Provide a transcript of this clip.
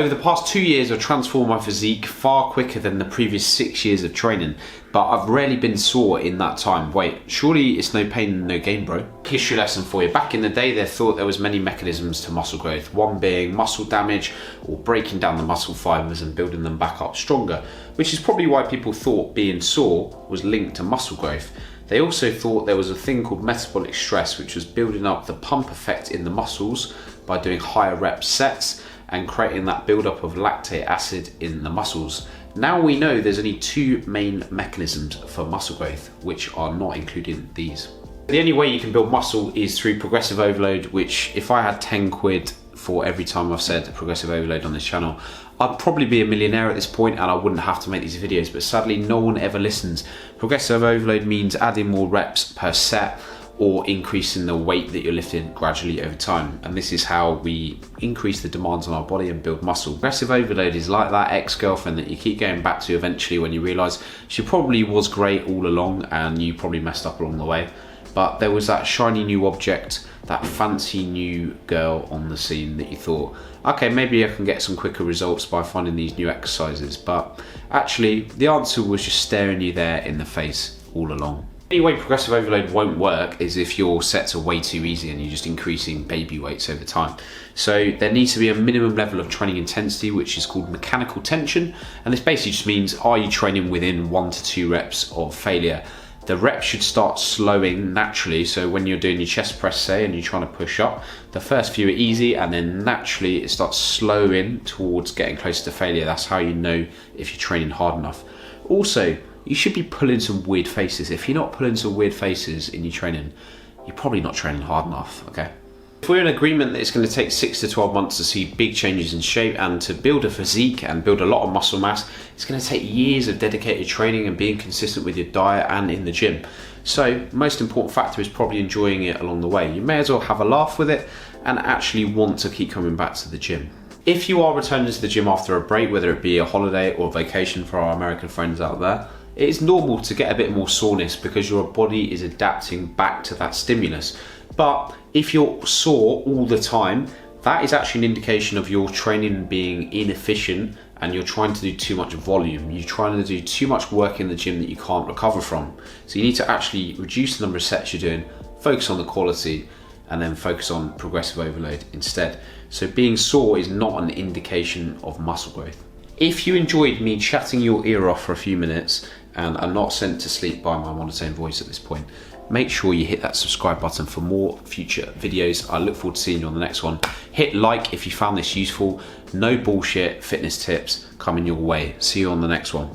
Over the past 2 years, I've transformed my physique far quicker than the previous 6 years of training, but I've rarely been sore in that time. Wait, surely it's no pain, no gain, bro. History lesson for you. Back in the day, they thought there was many mechanisms to muscle growth, one being muscle damage or breaking down the muscle fibers and building them back up stronger, which is probably why people thought being sore was linked to muscle growth. They also thought there was a thing called metabolic stress, which was building up the pump effect in the muscles by doing higher rep sets and creating that buildup of lactate acid in the muscles. Now we know there's only two main mechanisms for muscle growth, which are not including these. The only way you can build muscle is through progressive overload, which if I had 10 quid for every time I've said progressive overload on this channel, I'd probably be a millionaire at this point and I wouldn't have to make these videos, but sadly no one ever listens. Progressive overload means adding more reps per set or increasing the weight that you're lifting gradually over time. And this is how we increase the demands on our body and build muscle. Progressive overload is like that ex-girlfriend that you keep going back to eventually when you realize she probably was great all along and you probably messed up along the way. But there was that shiny new object, that fancy new girl on the scene that you thought, okay, maybe I can get some quicker results by finding these new exercises. But actually, the answer was just staring you there in the face all along. The only way progressive overload won't work is if your sets are way too easy and you're just increasing baby weights over time. So there needs to be a minimum level of training intensity, which is called mechanical tension. And this basically just means, are you training within 1 to 2 reps of failure? The reps should start slowing naturally. So when you're doing your chest press, say, and you're trying to push up, the first few are easy and then naturally it starts slowing towards getting closer to failure. That's how you know if you're training hard enough. Also, you should be pulling some weird faces. If you're not pulling some weird faces in your training, you're probably not training hard enough, okay? If we're in agreement that it's going to take 6 to 12 months to see big changes in shape and to build a physique and build a lot of muscle mass, it's going to take years of dedicated training and being consistent with your diet and in the gym. So, most important factor is probably enjoying it along the way. You may as well have a laugh with it and actually want to keep coming back to the gym. If you are returning to the gym after a break, whether it be a holiday or a vacation for our American friends out there, it's normal to get a bit more soreness because your body is adapting back to that stimulus. But if you're sore all the time, that is actually an indication of your training being inefficient and you're trying to do too much volume. You're trying to do too much work in the gym that you can't recover from. So you need to actually reduce the number of sets you're doing, focus on the quality, and then focus on progressive overload instead. So being sore is not an indication of muscle growth. If you enjoyed me chatting your ear off for a few minutes and are not sent to sleep by my monotone voice at this point, make sure you hit that subscribe button for more future videos. I look forward to seeing you on the next one. Hit like if you found this useful. No bullshit fitness tips coming your way. See you on the next one.